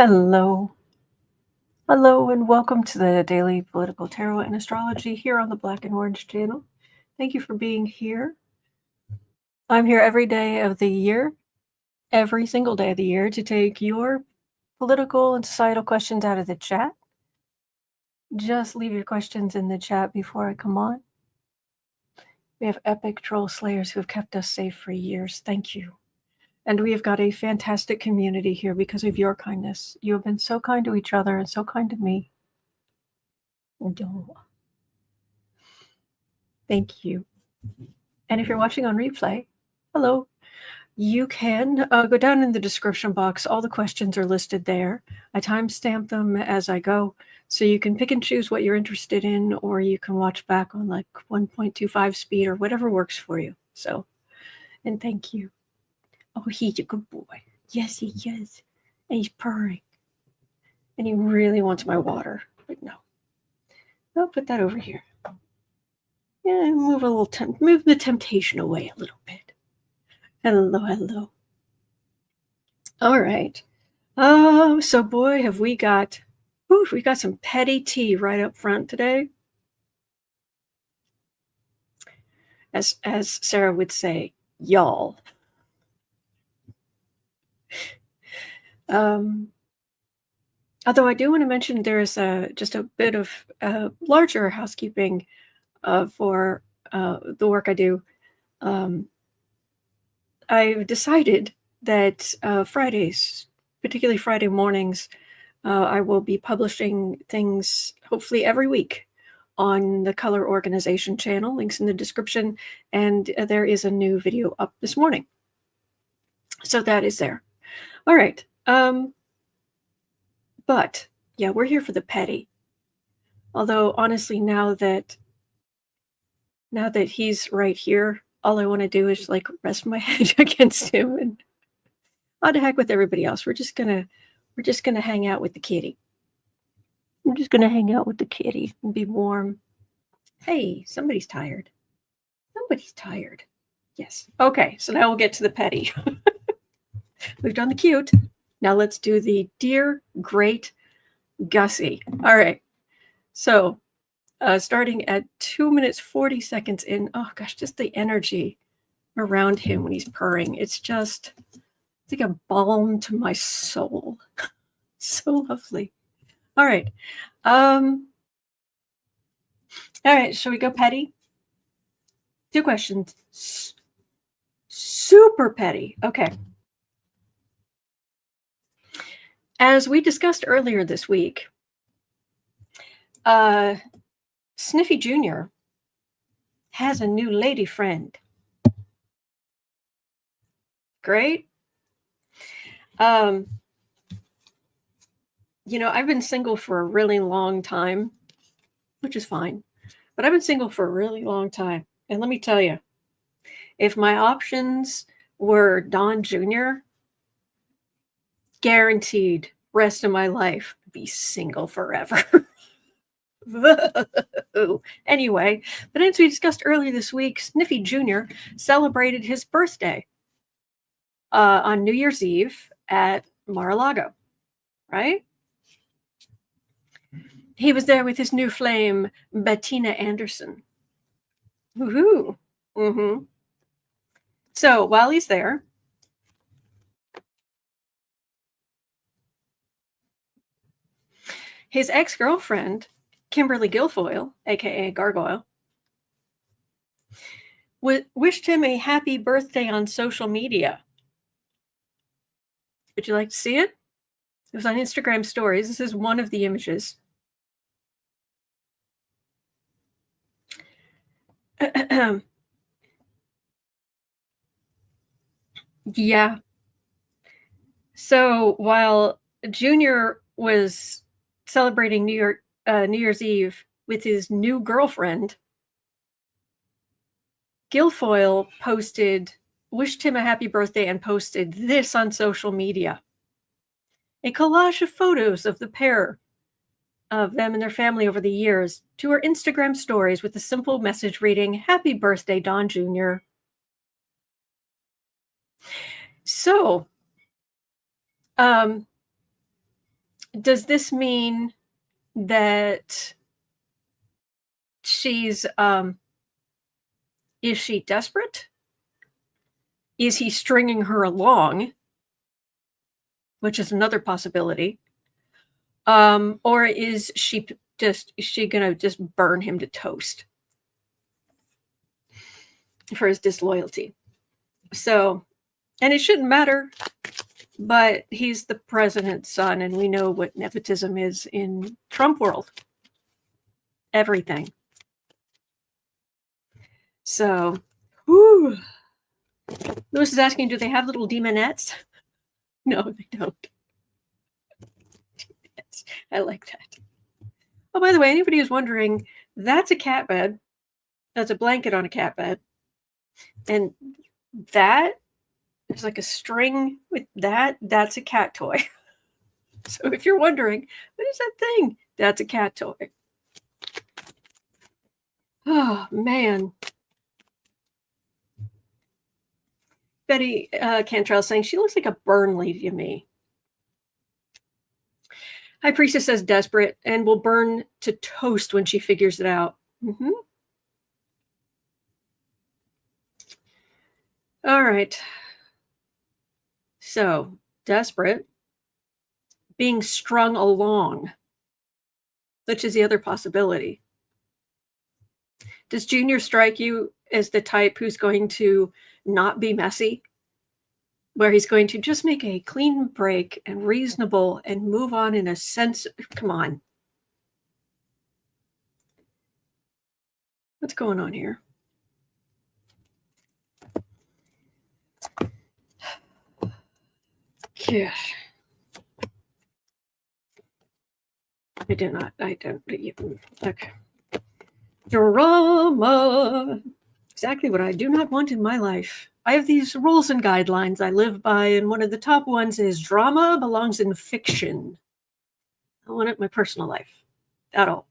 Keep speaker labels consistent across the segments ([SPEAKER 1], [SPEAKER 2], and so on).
[SPEAKER 1] Hello. Hello, and welcome to the Daily Political Tarot and Astrology here on the Black and Orange channel. Thank you for being here. I'm here every day of the year, every single day of the year, to take your political and societal questions out of the chat. Just leave your questions in the chat before I come on. We have epic troll slayers who have kept us safe for years. Thank you. And we have got a fantastic community here because of your kindness. You have been so kind to each other and so kind to me. Thank you. And if you're watching on replay, hello. You can go down in the description box. All the questions are listed there. I timestamp them as I go, so you can pick and choose what you're interested in, or you can watch back on like 1.25 speed or whatever works for you. So, and thank you. Oh, he's a good boy. Yes, he is. And he's purring. And he really wants my water, but no. I'll put that over here. Yeah, move the temptation away a little bit. Hello. All right. So boy, have we got some petty tea right up front today. As Sarah would say, y'all. Although I do want to mention there's just a bit of larger housekeeping for the work I do. I've decided that Fridays, particularly Friday mornings, I will be publishing things hopefully every week on the Color Organization channel. Links in the description. And there is a new video up this morning. So that is there. All right. But yeah, we're here for the petty. Although honestly, now that he's right here, all I want to do is like rest my head against him and out of heck with everybody else. We're just gonna hang out with the kitty. I'm just gonna hang out with the kitty and be warm. Hey, somebody's tired. Somebody's tired. Yes. Okay, so now we'll get to the petty. We've done the cute. Now let's do the dear, great Gussie. All right. So starting at 2 minutes 40 seconds in. Oh gosh, just the energy around him when he's purring. It's like a balm to my soul. So lovely. All right. All right, shall we go petty? 2 questions. Super petty. Okay. As we discussed earlier this week, Sniffy Jr. has a new lady friend. Great. You know, I've been single for a really long time, which is fine. But I've been single for a really long time. And let me tell you, if my options were Don Jr., guaranteed rest of my life, be single forever. Anyway, but as we discussed earlier this week, Sniffy Jr. celebrated his birthday on New Year's Eve at Mar-a-Lago, right? He was there with his new flame, Bettina Anderson. Woohoo! Mm-hmm. So while he's there, his ex-girlfriend, Kimberly Guilfoyle, aka Gargoyle, wished him a happy birthday on social media. Would you like to see it? It was on Instagram stories. This is one of the images. Yeah. So while Junior was celebrating New Year's Eve with his new girlfriend, Guilfoyle wished him a happy birthday and posted this on social media. A collage of photos of the pair, of them and their family over the years, to her Instagram stories with a simple message reading, "Happy birthday, Don Jr." So, Does this mean that she's, is she desperate? Is he stringing her along? Which is another possibility. Or is she gonna just burn him to toast for his disloyalty? So, and it shouldn't matter, but he's the president's son, and we know what nepotism is in Trump world. Everything. So, whew. Lewis is asking, do they have little demonettes? No, they don't. I like that. Oh, by the way, anybody who's wondering, that's a cat bed. That's a blanket on a cat bed. And that is like a string with that. That's a cat toy. So if you're wondering, what is that thing? That's a cat toy. Oh, man. Betty Cantrell saying, she looks like a burn lady to me. High Priestess says desperate and will burn to toast when she figures it out. Mm-hmm. All right. So, desperate, being strung along, which is the other possibility. Does Junior strike you as the type who's going to not be messy? Where he's going to just make a clean break and reasonable and move on in a sense. Come on. What's going on here? Yeah. I don't. Okay. Drama. Exactly what I do not want in my life. I have these rules and guidelines I live by, and one of the top ones is drama belongs in fiction. I don't want it in my personal life at all.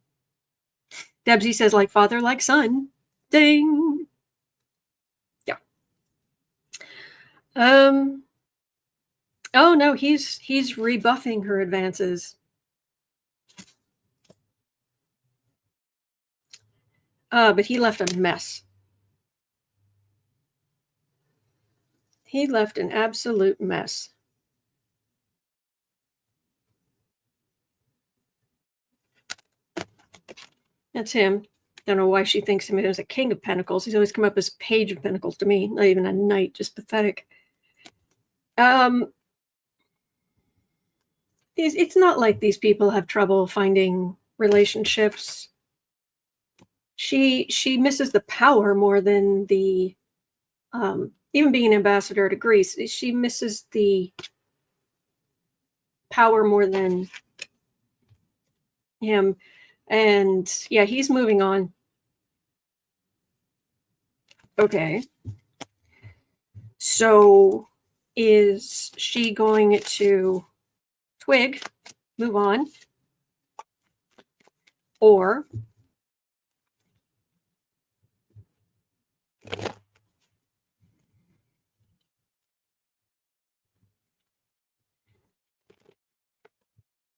[SPEAKER 1] Debsy says, like father, like son. Ding. Yeah. Oh no, he's rebuffing her advances. But he left a mess. He left an absolute mess. That's him. Don't know why she thinks him as a king of pentacles. He's always come up as page of pentacles to me. Not even a knight, just pathetic. It's not like these people have trouble finding relationships. She misses the power more than the even being an ambassador to Greece. She misses the power more than him. And yeah, he's moving on. Okay. So is she going to twig, move on, or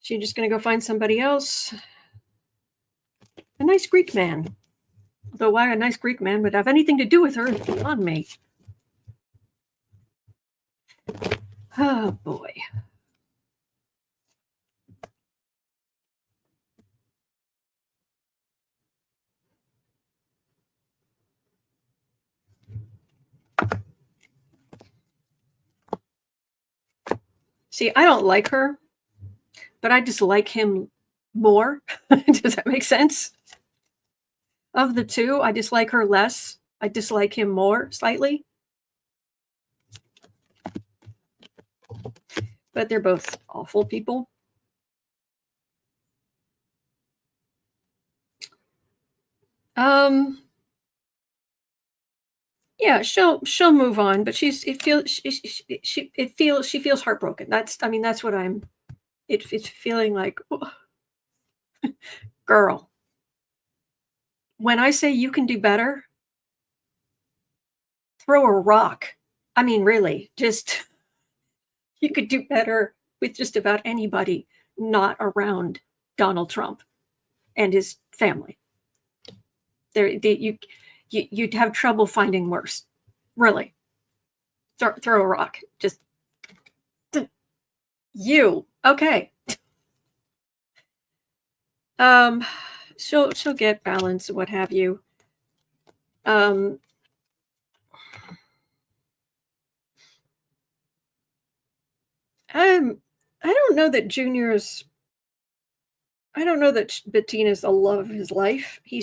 [SPEAKER 1] she just going to go find somebody else? A nice Greek man. Although why a nice Greek man would have anything to do with her is beyond me. Oh boy. See, I don't like her, but I dislike him more. Does that make sense? Of the two, I dislike her less. I dislike him more, slightly. But they're both awful people. Yeah, she'll move on, but she feels heartbroken. That's what it's feeling like. Oh, girl, when I say you can do better, throw a rock. I mean, really, just you could do better with just about anybody. not around Donald Trump and his family. You'd have trouble finding worse. Really. Throw a rock. Just you. Okay. She'll get balance, what have you. I don't know that Junior's. I don't know that Bettina's the love of his life. He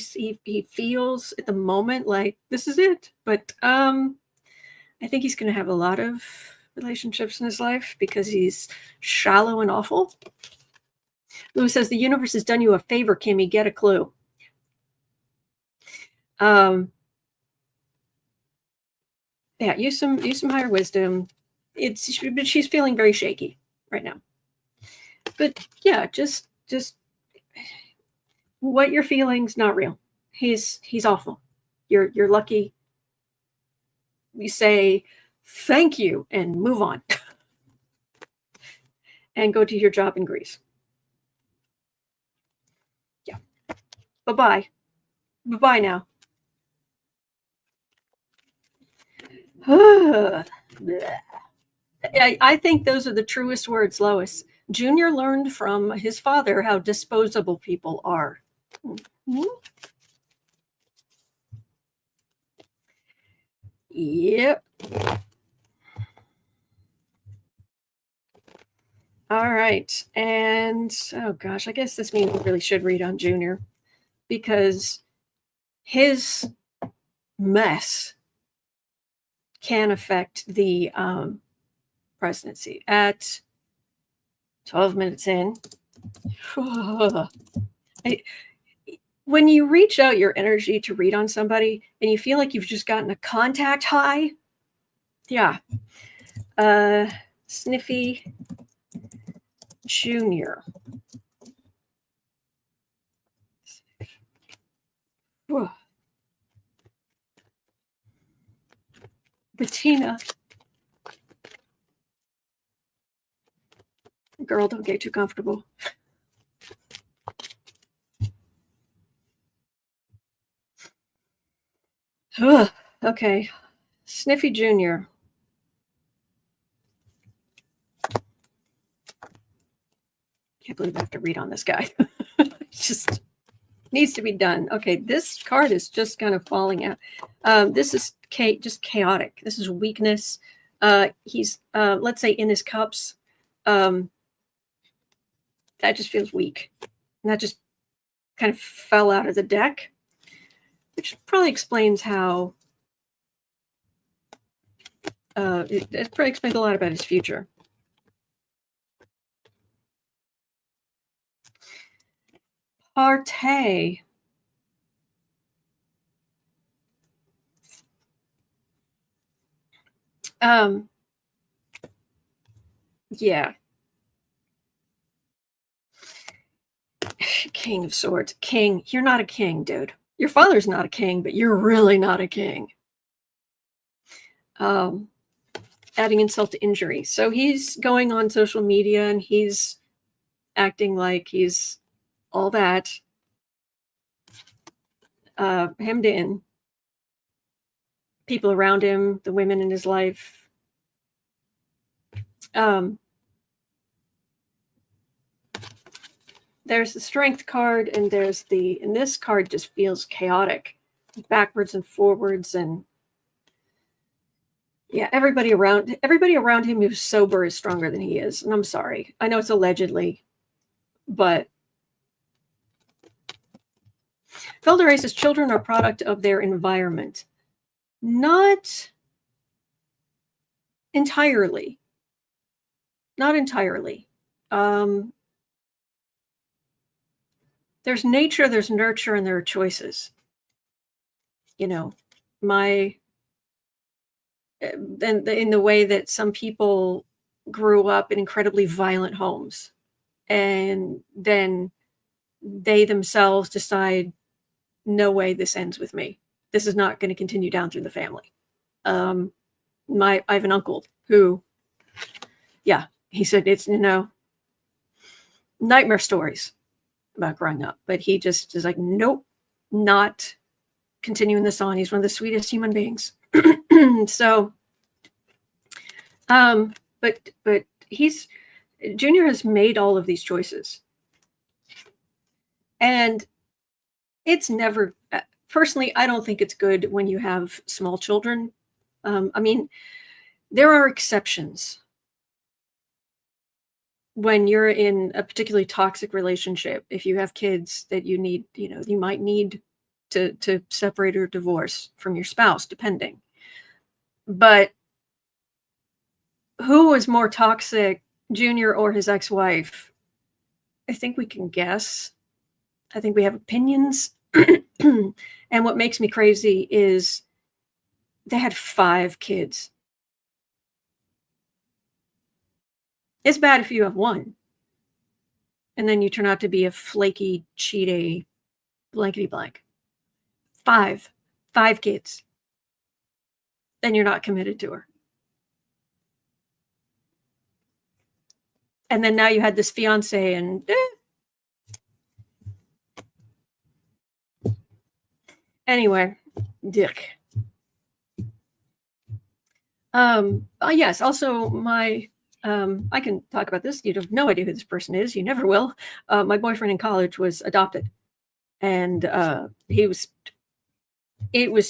[SPEAKER 1] feels at the moment like this is it, but I think he's going to have a lot of relationships in his life because he's shallow and awful. Lewis says the universe has done you a favor, Kimmy. Get a clue. Yeah, use some higher wisdom. But she's feeling very shaky right now. But yeah, just what you're feeling's not real. He's awful. You're lucky. You say thank you and move on. And go to your job in Greece. Yeah. Bye-bye. Bye-bye now. I think those are the truest words, Lois. Junior learned from his father how disposable people are. Mm-hmm. Yep. All right. And, oh gosh, I guess this means we really should read on Junior because his mess can affect the presidency. At 12 minutes in, when you reach out your energy to read on somebody and you feel like you've just gotten a contact high, yeah. Sniffy Jr. Bettina. Girl, don't get too comfortable. Okay. Sniffy Jr. Can't believe I have to read on this guy. Just needs to be done. Okay, this card is just kind of falling out. This is just chaotic. This is weakness. He's, let's say, in his cups. That just feels weak. And that just kind of fell out of the deck, which probably explains how. It probably explains a lot about his future. Partey. Yeah. King of Swords. King. You're not a king, dude. Your father's not a king, but you're really not a king. Adding insult to injury. So he's going on social media and he's acting like he's all that. Hemmed in. People around him, the women in his life. There's the strength card, and and this card just feels chaotic, backwards and forwards, and yeah, everybody around him who's sober is stronger than he is. And I'm sorry, I know it's allegedly, but Felder says children are a product of their environment. Not entirely. Not entirely. There's nature, there's nurture, and there are choices. You know, in the way that some people grew up in incredibly violent homes, and then they themselves decide, no way, this ends with me. This is not going to continue down through the family. I have an uncle who, yeah, he said it's, nightmare stories about growing up, but he just is like, nope, not continuing this on. He's one of the sweetest human beings. So, but Junior has made all of these choices, and it's never, personally, I don't think it's good when you have small children. I mean, there are exceptions when you're in a particularly toxic relationship. If you have kids that you need, you might need to separate or divorce from your spouse, depending. But who was more toxic, Junior or his ex-wife? I think we can guess. I think we have opinions. And what makes me crazy is they had 5 kids. It's bad if you have one, and then you turn out to be a flaky, cheaty, blankety blank. 5 kids. Then you're not committed to her. And then now you had this fiance, and anyway, dick. Yes, also my I can talk about this. You have no idea who this person is. You never will. My boyfriend in college was adopted, and it was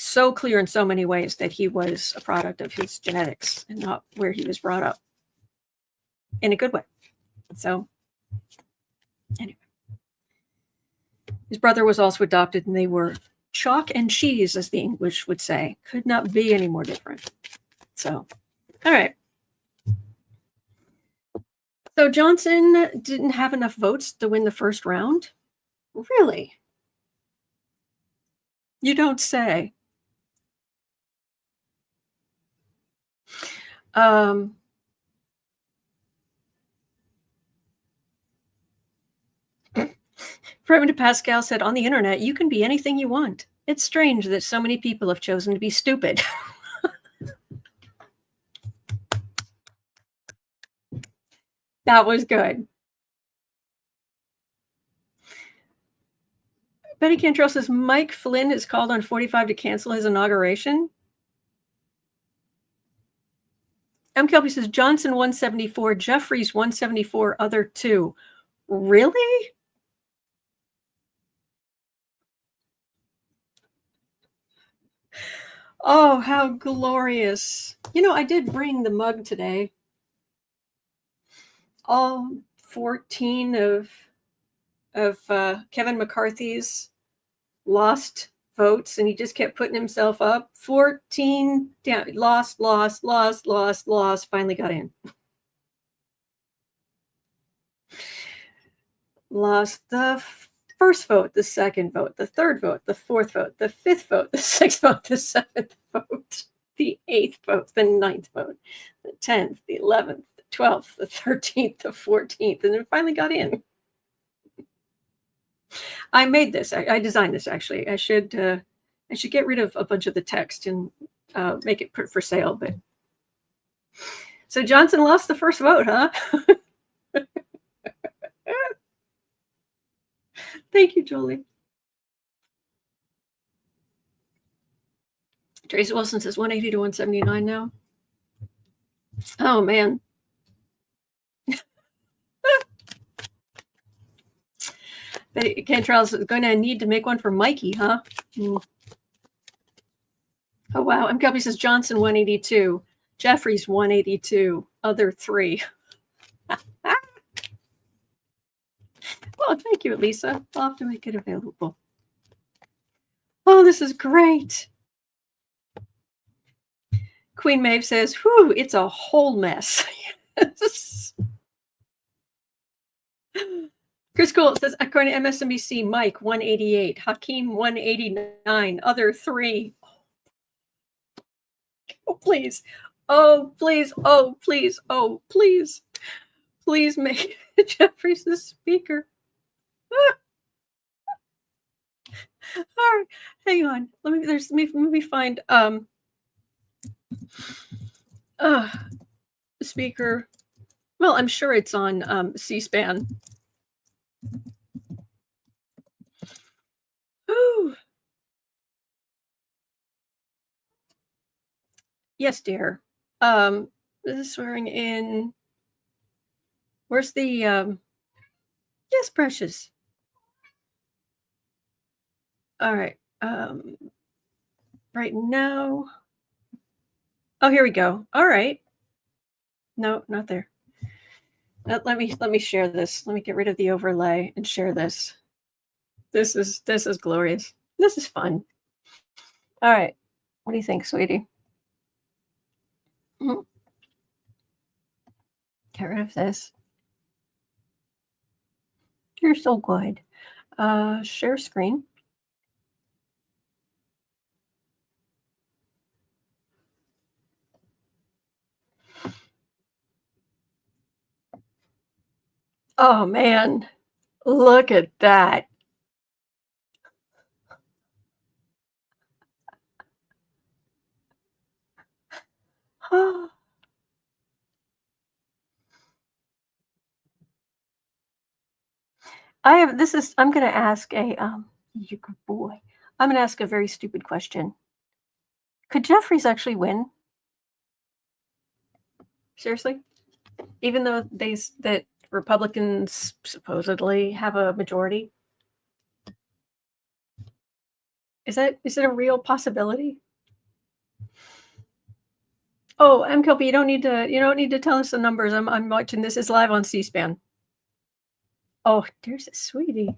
[SPEAKER 1] so clear in so many ways that he was a product of his genetics and not where he was brought up, in a good way. So anyway, his brother was also adopted, and they were chalk and cheese, as the English would say. Could not be any more different. So, all right. So Johnson didn't have enough votes to win the first round? Really? You don't say. Primitive Pascal said, on the internet, you can be anything you want. It's strange that so many people have chosen to be stupid. That was good. Betty Cantrell says, Mike Flynn has called on 45 to cancel his inauguration. M. Kelby says, Johnson 174, Jeffries 174, other 2. Really? Oh, how glorious. I did bring the mug today. All 14 of Kevin McCarthy's lost votes, and he just kept putting himself up. 14 down, lost, finally got in. Lost the first vote, the second vote, the third vote, the fourth vote, the fifth vote, the sixth vote, the seventh vote, the 8th vote, the 9th vote, the 10th, the 11th, the 12th, the 13th, the 14th, and then finally got in. I made this. I designed this, actually. I should get rid of a bunch of the text and make it for sale. But so Johnson lost the first vote, huh? Thank you, Julie. Tracy Wilson says 180 to 179 now. Oh, man. Betty Cantrell is going to need to make one for Mikey, huh? Mm. Oh, wow. M. Kelby says Johnson 182, Jeffries 182, other 3. Well, thank you, Lisa. I'll have to make it available. Oh, this is great. Queen Maeve says, whew, it's a whole mess. Yes. Chris Gould says, according to MSNBC, Mike 188, Hakeem 189, other 3. Oh, please. Oh, please. Oh, please. Oh, please. Please make Jeffries the speaker. All right, hang on. Let me find speaker Well, I'm sure it's on C-SPAN. Ooh. Yes, dear. This is swearing in. Where's the yes, precious. All right. Right now. Oh, here we go. All right. No, not there. Let me share this. Let me get rid of the overlay and share this. This is glorious. This is fun. All right. What do you think, sweetie? Mhm. Get rid of this. You're so good. Share screen. Oh man, look at that. I'm gonna ask a you good boy. I'm gonna ask a very stupid question. Could Jeffries actually win? Seriously? Even though that Republicans supposedly have a majority? Is it a real possibility? Oh, MKLP, you don't need to tell us the numbers. I'm watching this. It's live on C-SPAN. Oh, there's a sweetie.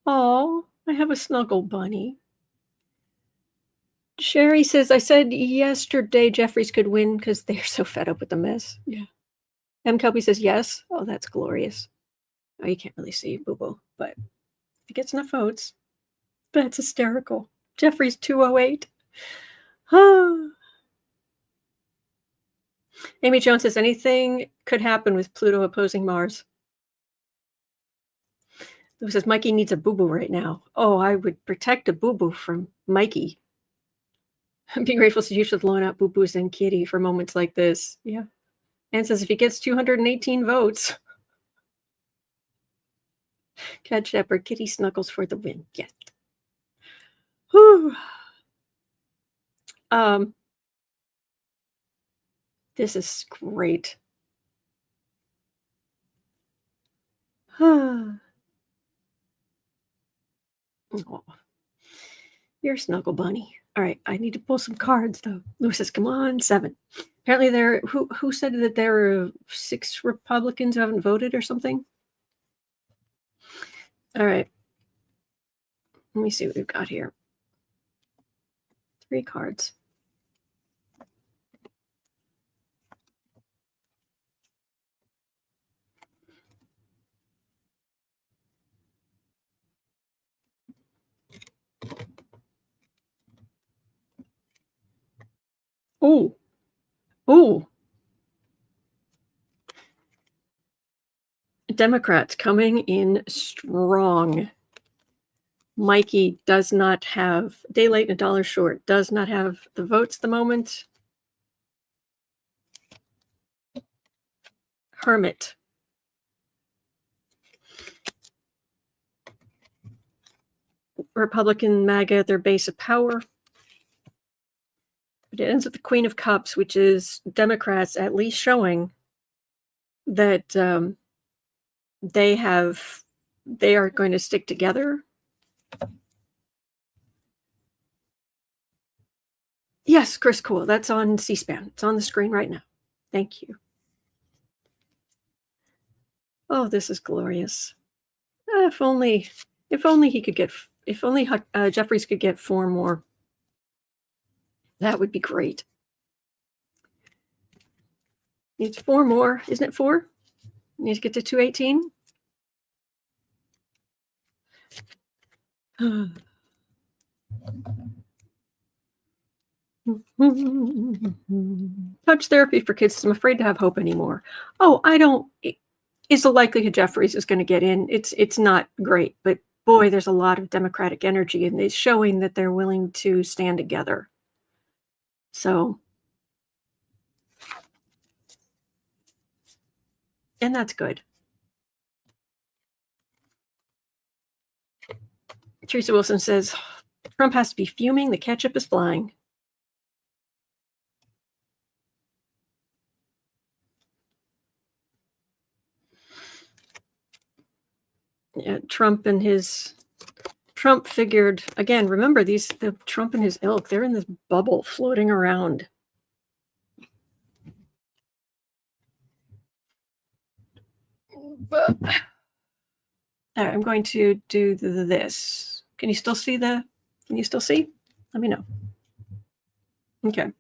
[SPEAKER 1] Oh, I have a snuggle bunny. Sherry says, I said yesterday Jeffries could win because they're so fed up with the mess. Yeah. MKLP says yes. Oh, that's glorious. Oh, you can't really see Boo-Boo, but if he gets enough votes, that's hysterical. Jeffries 208. Amy Jones says anything could happen with Pluto opposing Mars. Who says Mikey needs a boo-boo right now? Oh, I would protect a boo-boo from Mikey. Be grateful to you for blowing out boo-boos and Kitty for moments like this. Yeah. And says if he gets 218 votes, Cat Shepherd, Kitty snuggles for the win. Yes. Whew. This is great. Oh, you're a snuggle bunny. All right, I need to pull some cards though. Lewis says, "Come on, 7." Apparently, who said that there are 6 Republicans who haven't voted or something. All right, let me see what we've got here. 3 cards. Oh, oh. Democrats coming in strong. Mikey does not have, day late and a dollar short, does not have the votes at the moment. Hermit. Republican MAGA at their base of power. But it ends with the Queen of Cups, which is Democrats at least showing that they are going to stick together. Yes, Chris Cool. That's on C-SPAN. It's on the screen right now. Thank you. Oh, this is glorious. If only he could get, if only Jeffries could get 4 more. That would be great. Needs 4 more. Isn't it 4? Need to get to 218. Touch therapy for kids. I'm afraid to have hope anymore. Oh, I don't. Is the likelihood Jeffries is going to get in? It's not great, but boy, there's a lot of Democratic energy, and it's showing that they're willing to stand together. So, And that's good. Teresa Wilson says, Trump has to be fuming. The ketchup is flying. Yeah, Trump figured, again, remember the Trump and his ilk, they're in this bubble floating around. But, all right, I'm going to do this. Can you still see? Let me know. Okay.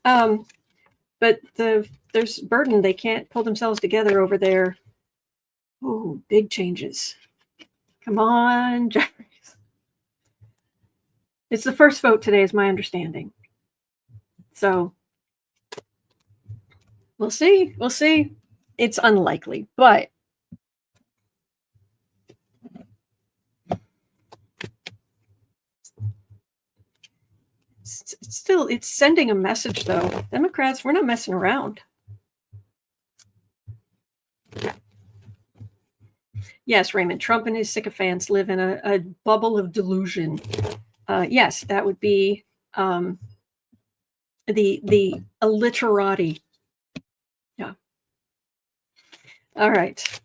[SPEAKER 1] But there's burden. They can't pull themselves together over there. Oh, big changes. Come on, Jeffries. It's the first vote today, is my understanding. So we'll see. It's unlikely, but it's sending a message, though. Democrats, we're not messing around. Yes, Raymond, Trump and his sycophants live in a bubble of delusion. Yes, that would be the illiterati. Yeah. All right.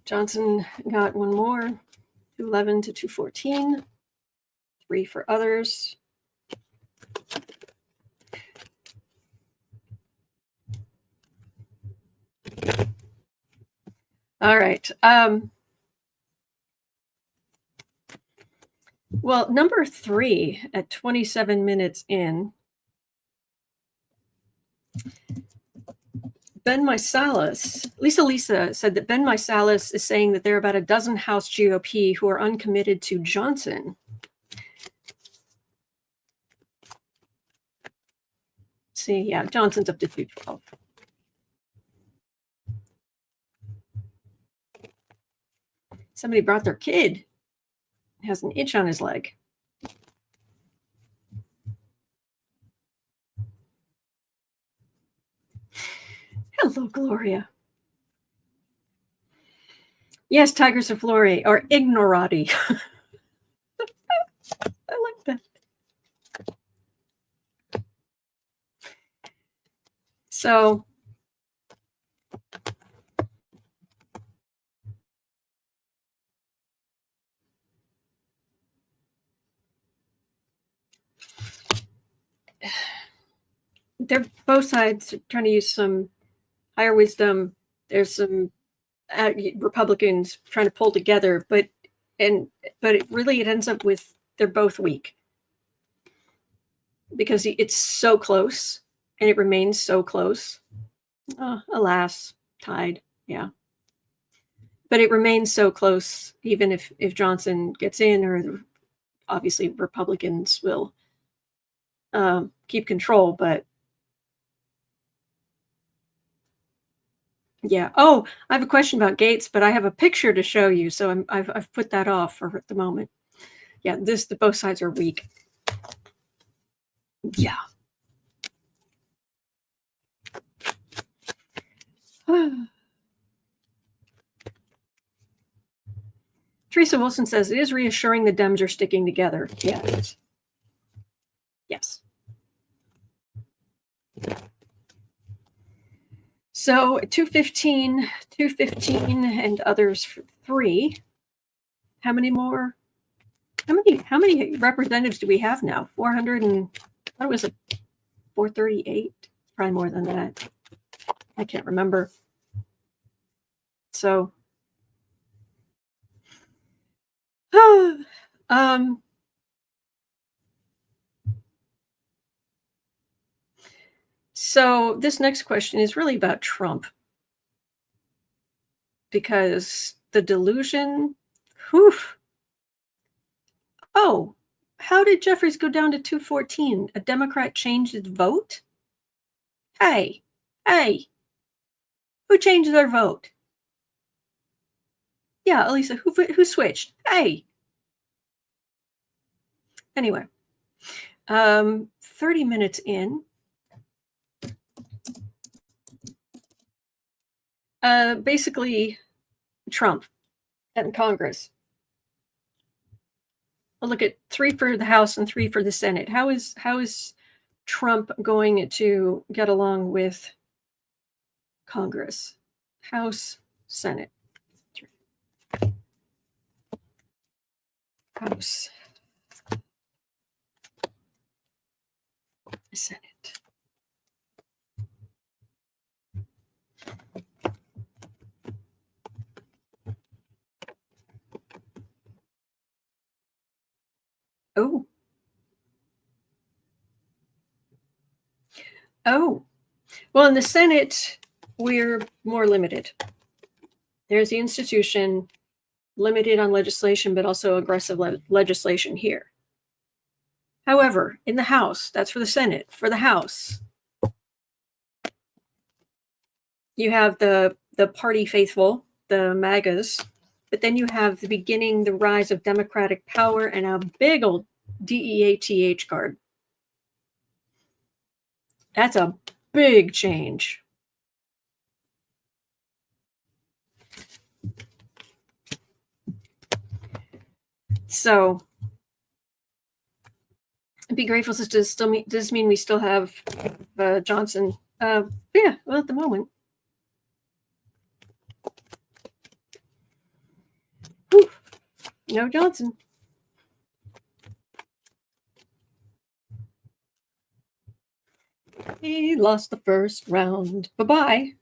[SPEAKER 1] Johnson got one more, 211 to 214, 3 for others. All right. Well, number 3 at 27 minutes in, Ben Meiselas, Lisa said that Ben Meiselas is saying that there are about a dozen House GOP who are uncommitted to Johnson. See, yeah, Johnson's up to 212. Somebody brought their kid. Has an itch on his leg. Hello, Gloria. Yes, Tigers of Glory, or ignorati. I like that. So they're both sides trying to use some higher wisdom. There's some Republicans trying to pull together, but it really ends up with they're both weak because it's so close and it remains so close. Alas, tied. Yeah. But it remains so close, even if Johnson gets in, or obviously Republicans will keep control. But yeah. Oh, I have a question about Gaetz, but I have a picture to show you, so I've put that off for the moment. Yeah, both sides are weak. Yeah. Teresa Wilson says it is reassuring the Dems are sticking together. Yes. Yes. So 215, and others for 3. How many more? How many representatives do we have now? 400 and what was it? 438? Probably more than that. I can't remember. So so this next question is really about Trump, because the delusion, whew. Oh, how did Jeffries go down to 214? A Democrat changed its vote? Hey, who changed their vote? Yeah, Elisa, who switched? Hey. Anyway, 30 minutes in. Basically, Trump and Congress. I'll look at 3 for the House and 3 for the Senate. How is Trump going to get along with Congress? House, Senate. House, Senate. Oh. Oh. Well, in the Senate, we're more limited. There's the institution, limited on legislation, but also aggressive legislation here. However, in the House, that's for the Senate. For the House, you have the party faithful, the MAGAs, but then you have the rise of democratic power and a big old DEATH card. That's a big change. So, be grateful does this mean we still have Johnson? Yeah, well, at the moment. Whew. No Johnson. He lost the first round. Bye-bye.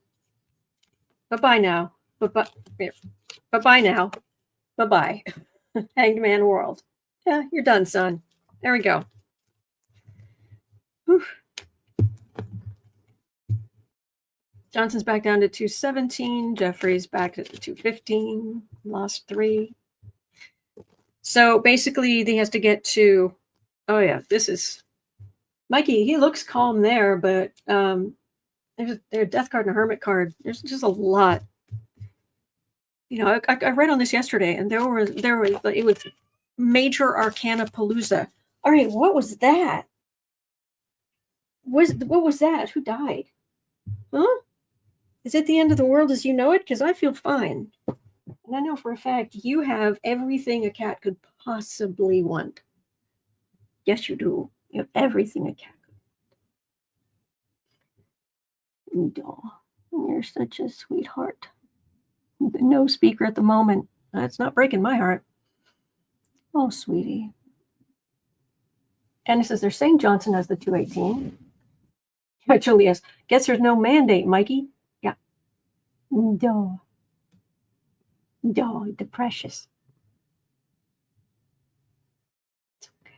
[SPEAKER 1] Bye-bye now. Bye-bye. Bye-bye now. Bye-bye. Hanged Man World. Yeah, you're done, son. There we go. Whew. Johnson's back down to 217. Jeffrey's back at 215. Lost 3. So basically, he has to get to. Oh yeah, this is Mikey. He looks calm there, but there's a death card and a hermit card. There's just a lot. You know, I read on this yesterday, and there was it was major arcana palooza. All right, what was that? What was that? Who died? Huh? Is it the end of the world as you know it? Because I feel fine. And I know for a fact you have everything a cat could possibly want. Yes, you do. You have everything a cat could. Oh, you're such a sweetheart. No speaker at the moment. That's not breaking my heart. Oh, sweetie. And it says they're saying Johnson has the 218. Actually, yes. Guess there's no mandate, Mikey. Yeah. Duh. Duh, the precious. It's okay.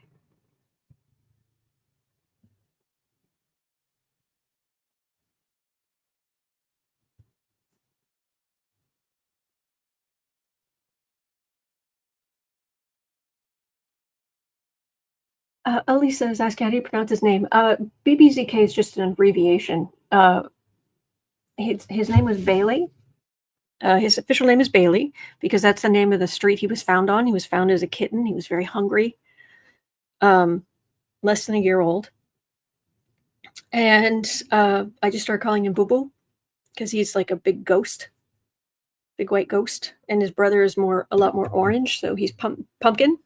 [SPEAKER 1] Elisa is asking, how do you pronounce his name? BBZK is just an abbreviation. His name was Bailey. His official name is Bailey because that's the name of the street he was found on. He was found as a kitten. He was very hungry, less than a year old. And I just started calling him Boo Boo because he's like a big ghost, big white ghost. And his brother is a lot more orange, so he's pumpkin.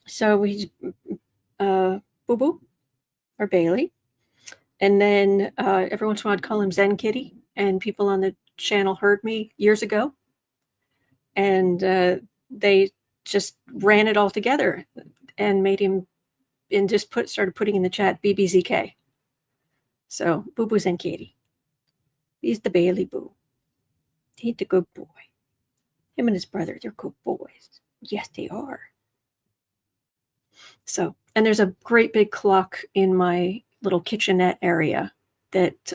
[SPEAKER 1] So he's Boo Boo or Bailey. And then every once in a while I'd call him Zen Kitty, and people on the channel heard me years ago, and they just ran it all together and made him, and just started putting in the chat BBZK. So Boo Boo Zen Kitty. He's the Bailey Boo. He's the good boy. Him and his brother, they're good boys. Yes, they are. So, and there's a great big clock in my little kitchenette area that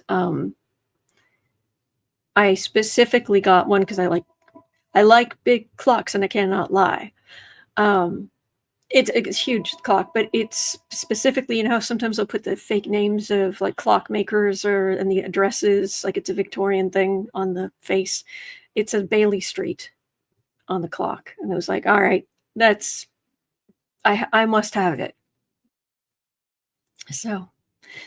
[SPEAKER 1] I specifically got one because I like big clocks, and I cannot lie. It's a huge clock, but it's specifically, you know, sometimes they'll put the fake names of like clockmakers and the addresses, like it's a Victorian thing on the face. It's a Bailey Street on the clock. And I was like, all right, that's I must have it. So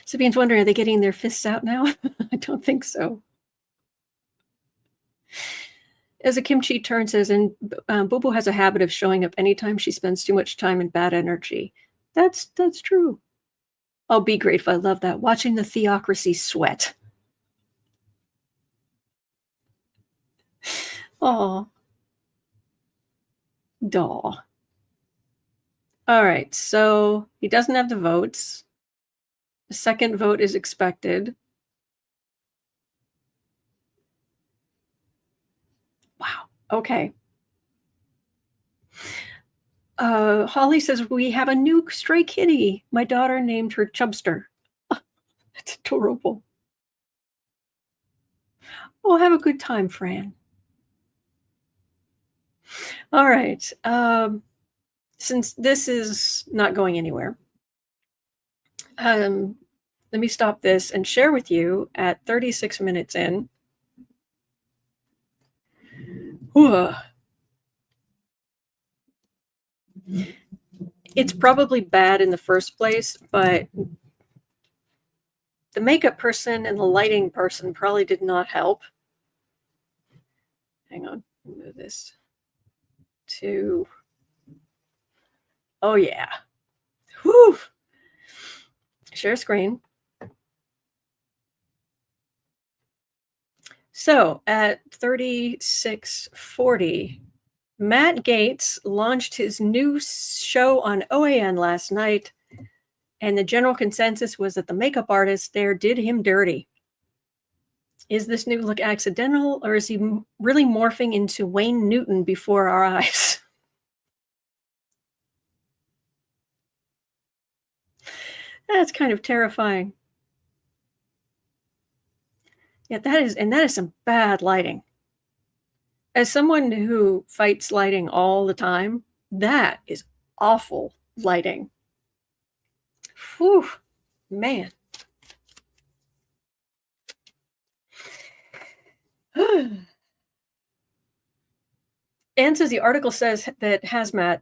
[SPEAKER 1] Sabine's wondering, are they getting their fists out now? I don't think so. As a kimchi turn says, and Boo Boo has a habit of showing up anytime she spends too much time in bad energy. That's true. Oh, be grateful. I love that. Watching the theocracy sweat. Oh, daw. All right, so he doesn't have the votes. The second vote is expected. Wow. Okay. Holly says, we have a new stray kitty. My daughter named her Chubster. Oh, that's adorable. Oh, have a good time, Fran. All right. Since this is not going anywhere, let me stop this and share with you at 36 minutes in. It's probably bad in the first place, but the makeup person and the lighting person probably did not help. Hang on, move this to, oh yeah. Whew. Share screen. So at 36:40, Matt Gaetz launched his new show on OAN last night, and the general consensus was that the makeup artist there did him dirty. Is this new look accidental, or is he really morphing into Wayne Newton before our eyes? That's kind of terrifying. Yeah, that is some bad lighting. As someone who fights lighting all the time, that is awful lighting. Whew, man. Anne says the article says that Hazmat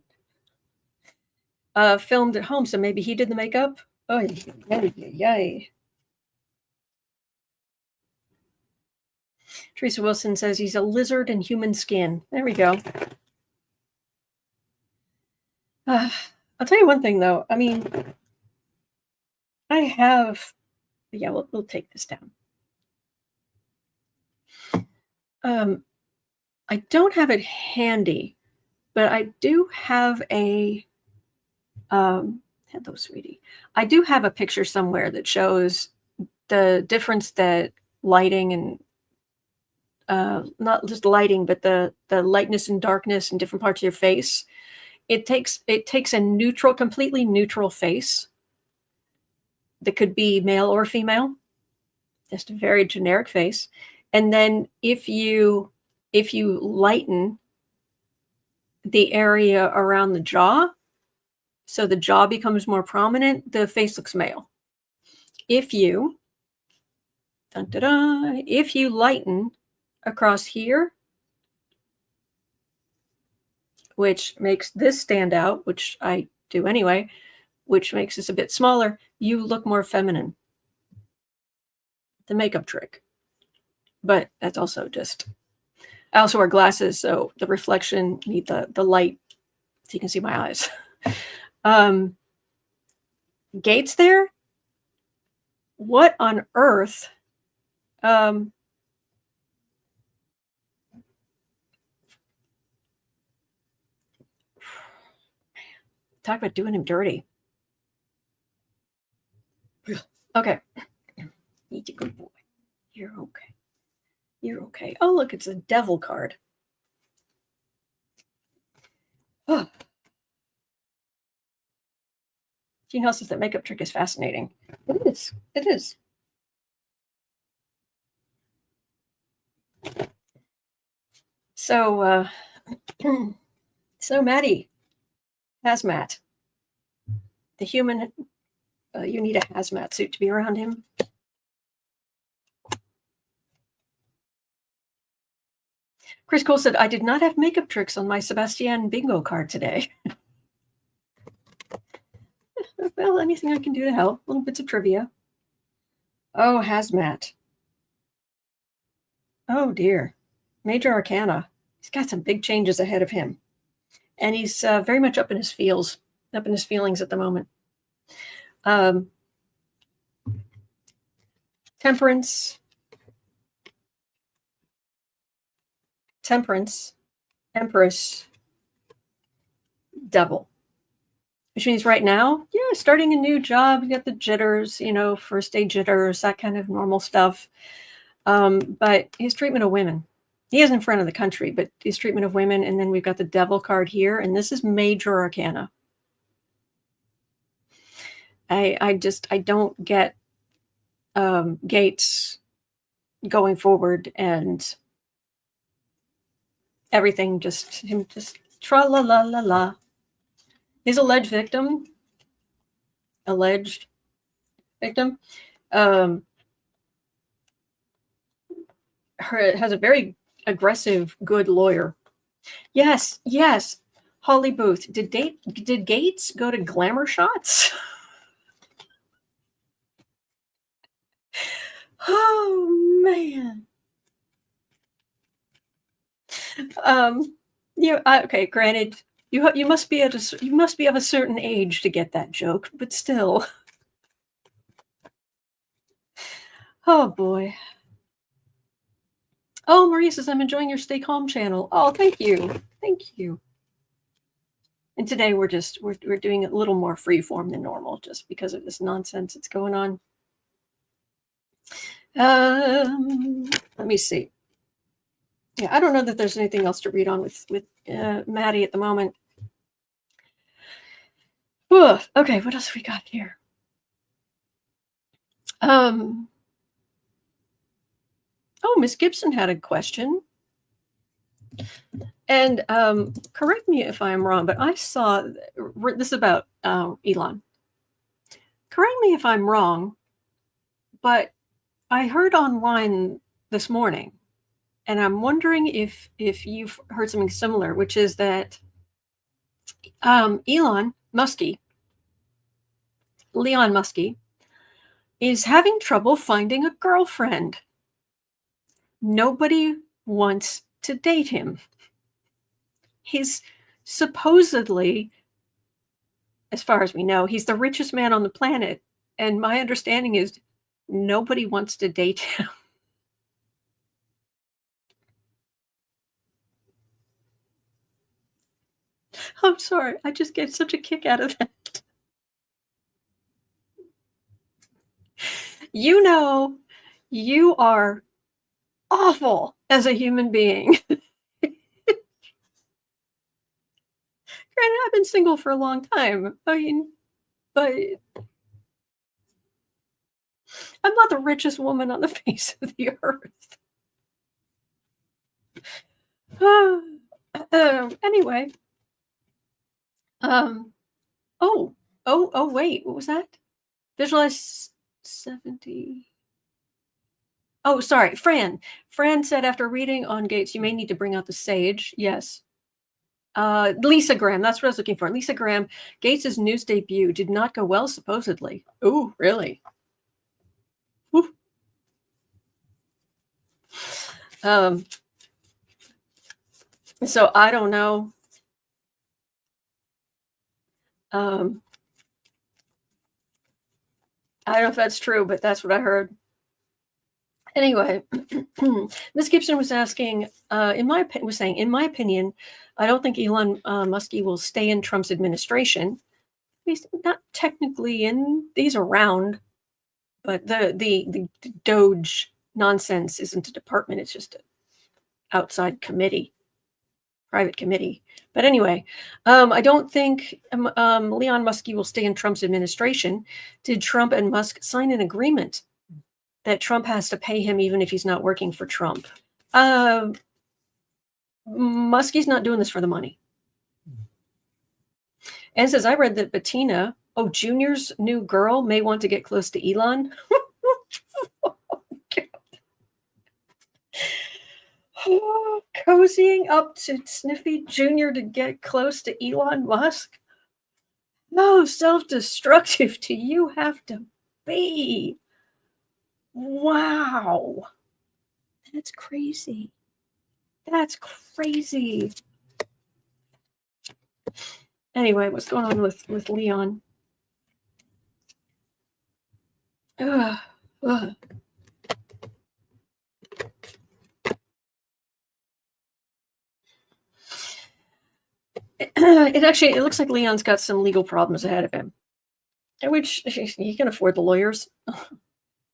[SPEAKER 1] filmed at home, so maybe he did the makeup. Oh, yay. Teresa Wilson says he's a lizard in human skin. There we go. I'll tell you one thing, though. I mean, I have... Yeah, we'll take this down. I don't have it handy, but I do have a... hello, sweetie. I do have a picture somewhere that shows the difference that lighting and not just lighting, but the lightness and darkness in different parts of your face. It takes a neutral, completely neutral face that could be male or female, just a very generic face. And then if you lighten the area around the jaw, so the jaw becomes more prominent, the face looks male. If you lighten across here, which makes this stand out, which I do anyway, which makes this a bit smaller, you look more feminine. The makeup trick. But that's also just, I also wear glasses, so the reflection need the light so you can see my eyes. Gaetz there? What on earth? Talk about doing him dirty. Okay. He's a good boy. You're okay. You're okay. Oh, look, it's a devil card. Oh. Gene Hill says that makeup trick is fascinating. It is. It is. So, so Maddie, hazmat. The human, you need a hazmat suit to be around him. Chris Cole said, I did not have makeup tricks on my Sebastian bingo card today. Well, anything I can do to help. Little bits of trivia. Oh, hazmat. Oh, dear. Major Arcana. He's got some big changes ahead of him. And he's very much up in his feelings at the moment. Temperance, Empress, Devil. Which means right now, yeah, starting a new job, you got the jitters, first day jitters, that kind of normal stuff. But his treatment of women, he is in front of the country, but his treatment of women, and then we've got the Devil card here, and this is Major Arcana. I don't get Gaetz going forward and everything just tra-la-la-la-la. His alleged victim has a very aggressive, good lawyer. Yes. Holly Booth. Did Gaetz go to glamour shots? Oh man. Okay, granted, you must be of a certain age to get that joke, but still. Oh boy. Oh, Marie says, I'm enjoying your Stay Calm channel. Oh, thank you. And today we're doing it a little more freeform than normal, just because of this nonsense that's going on. Let me see. Yeah, I don't know that there's anything else to read on with Maddie at the moment. Whew. Okay, what else we got here? Oh, Miss Gibson had a question. And correct me if I'm wrong, but I saw this about Elon. Correct me if I'm wrong, but I heard online this morning, and I'm wondering if you've heard something similar, which is that Leon Muskie is having trouble finding a girlfriend. Nobody wants to date him. He's supposedly, as far as we know, he's the richest man on the planet. And my understanding is nobody wants to date him. I'm sorry. I just get such a kick out of that. You are awful as a human being. Granted, I've been single for a long time. I mean, but I'm not the richest woman on the face of the earth. Anyway. Wait, what was that? Visualize 70. Oh, sorry, Fran. Fran said after reading on Gaetz, you may need to bring out the sage. Yes. Lisa Graham, that's what I was looking for. Lisa Graham, Gaetz' news debut did not go well, supposedly. Oh, really? Whew. So I don't know. I don't know if that's true, but that's what I heard. Anyway, Ms. Gibson was asking, in my opinion, I don't think Elon Musk will stay in Trump's administration. He's not technically in; he's around, but the Doge nonsense isn't a department; it's just an outside committee, private committee. But anyway, I don't think Elon Musk will stay in Trump's administration. Did Trump and Musk sign an agreement that Trump has to pay him even if he's not working for Trump? Muskie's not doing this for the money. And says, I read that Bettina, Junior's new girl, may want to get close to Elon. Cozying up to Sniffy Jr. to get close to Elon Musk. How self-destructive do you have to be? Wow. That's crazy. That's crazy. Anyway, what's going on with Leon? Ugh. Ugh. It looks like Leon's got some legal problems ahead of him, which he can afford the lawyers.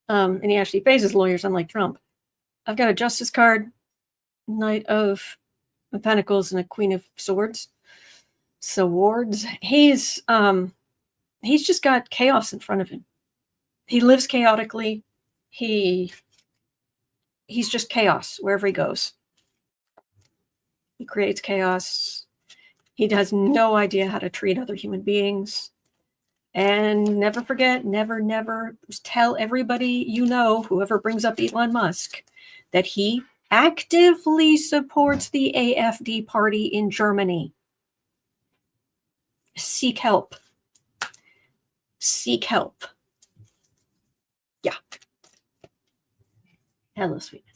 [SPEAKER 1] And he actually pays his lawyers, unlike Trump. I've got a Justice card, Knight of Pentacles, and a Queen of Swords. Swords. He's just got chaos in front of him. He lives chaotically. He's just chaos wherever he goes. He creates chaos. He has no idea how to treat other human beings. And never forget, never tell everybody you know, whoever brings up Elon Musk, that he actively supports the AfD party in Germany. Seek help. Seek help. Yeah. Hello, sweetness.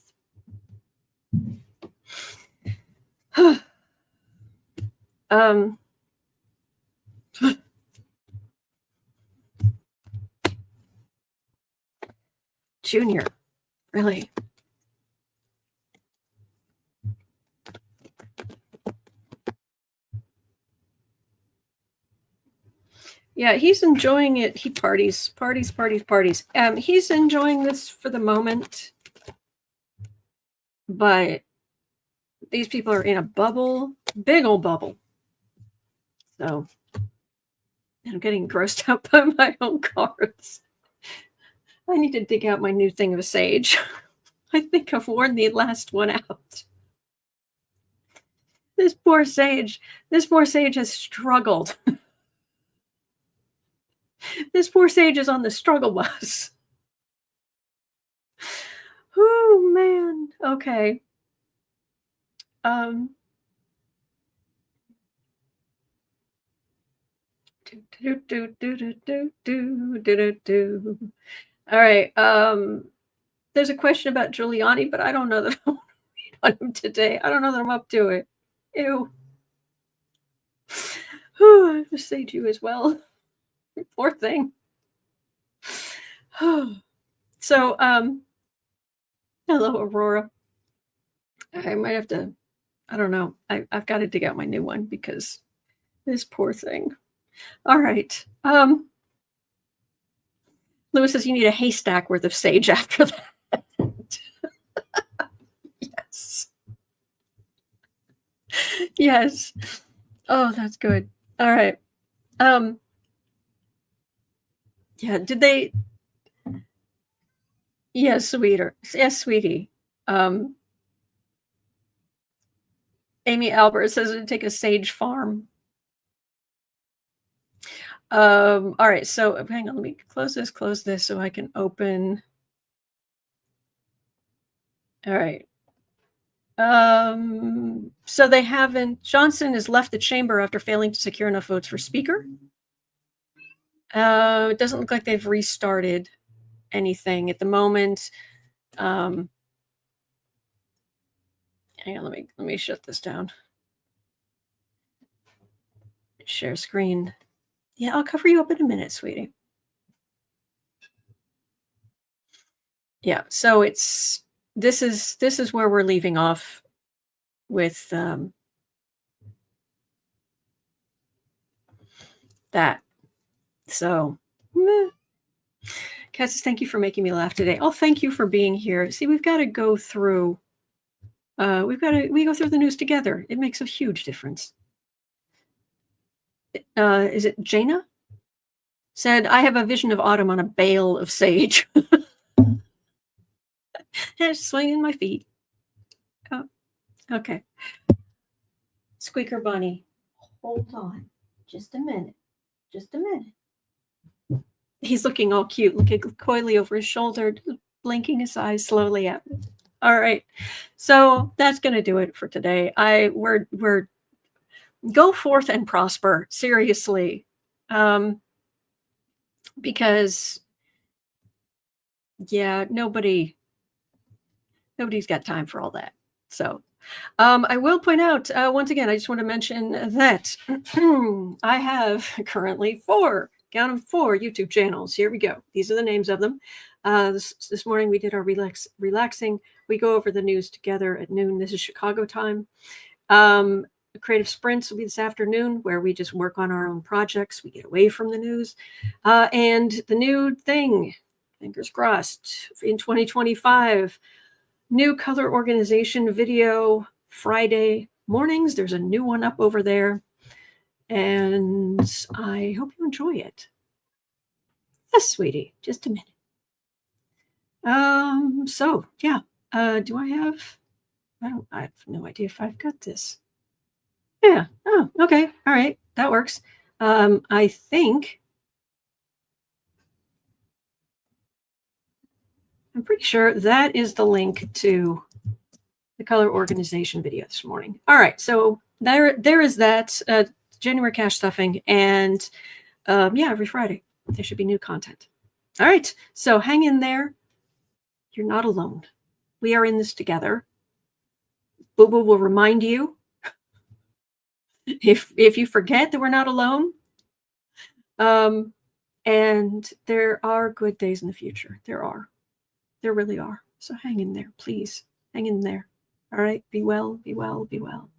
[SPEAKER 1] Junior, really? Yeah, he's enjoying it. He parties. He's enjoying this for the moment, but these people are in a bubble, big old bubble. So I'm getting grossed out by my own cards. I need to dig out my new thing of sage. I think I've worn the last one out. This poor sage has struggled. This poor sage is on the struggle bus. Oh man. Okay. All right. There's a question about Giuliani, but I don't know that I want to read on him today. I don't know that I'm up to it. Ew. I have to sage you as well. Poor thing. So, hello, Aurora. I might have to, I don't know. I've got to dig out my new one because this poor thing. All right. Lewis says you need a haystack worth of sage after that. Yes. Yes. Oh, that's good. All right. Yeah, did they? Yes, sweeter. Yes, sweetie. Amy Albert says to take a sage farm. All right, so hang on, let me close this so I can open. All right. So they haven't, Johnson has left the chamber after failing to secure enough votes for speaker. It doesn't look like they've restarted anything at the moment. Hang on, let me shut this down. Share screen. Yeah, I'll cover you up in a minute, sweetie. Yeah, so this is where we're leaving off with that. So Kat says, thank you for making me laugh today. Oh, thank you for being here. See, we've got to go through we go through the news together. It makes a huge difference. Is it Jaina? Said, I have a vision of autumn on a bale of sage. Swinging my feet. Oh, okay. Squeaker Bunny, hold on. Just a minute. He's looking all cute, looking coyly over his shoulder, blinking his eyes slowly at me. All right. So that's going to do it for today. We're go forth and prosper. Seriously. Because yeah, nobody's got time for all that. So I will point out once again, I just want to mention that I have currently count them, 4 YouTube channels. Here we go. These are the names of them. This morning we did our relaxing. We go over the news together at noon. This is Chicago time. Creative Sprints will be this afternoon, where we just work on our own projects. We get away from the news. And the new thing, fingers crossed, in 2025, new color organization video Friday mornings. There's a new one up over there, and I hope you enjoy it. Yes, sweetie, just a minute. So yeah, do I have? I have no idea if I've got this. Yeah. Oh, okay. All right. That works. I think I'm pretty sure that is the link to the color organization video this morning. All right. So there is that January cash stuffing, and yeah, every Friday there should be new content. All right. So hang in there. You're not alone. We are in this together. Boo Boo will remind you if you forget that we're not alone. And there are good days in the future. There really are. So hang in there, please. Hang in there. All right. Be well, be well, be well.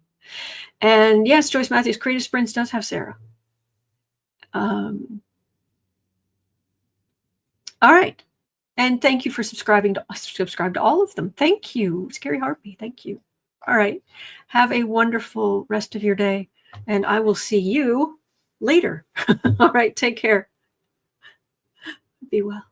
[SPEAKER 1] And yes, Joyce Matthews, Creative Sprints does have Sarah. All right. And thank you for subscribe to all of them. Thank you. Scary Harpy. Thank you. All right. Have a wonderful rest of your day, and I will see you later. All right. Take care. Be well.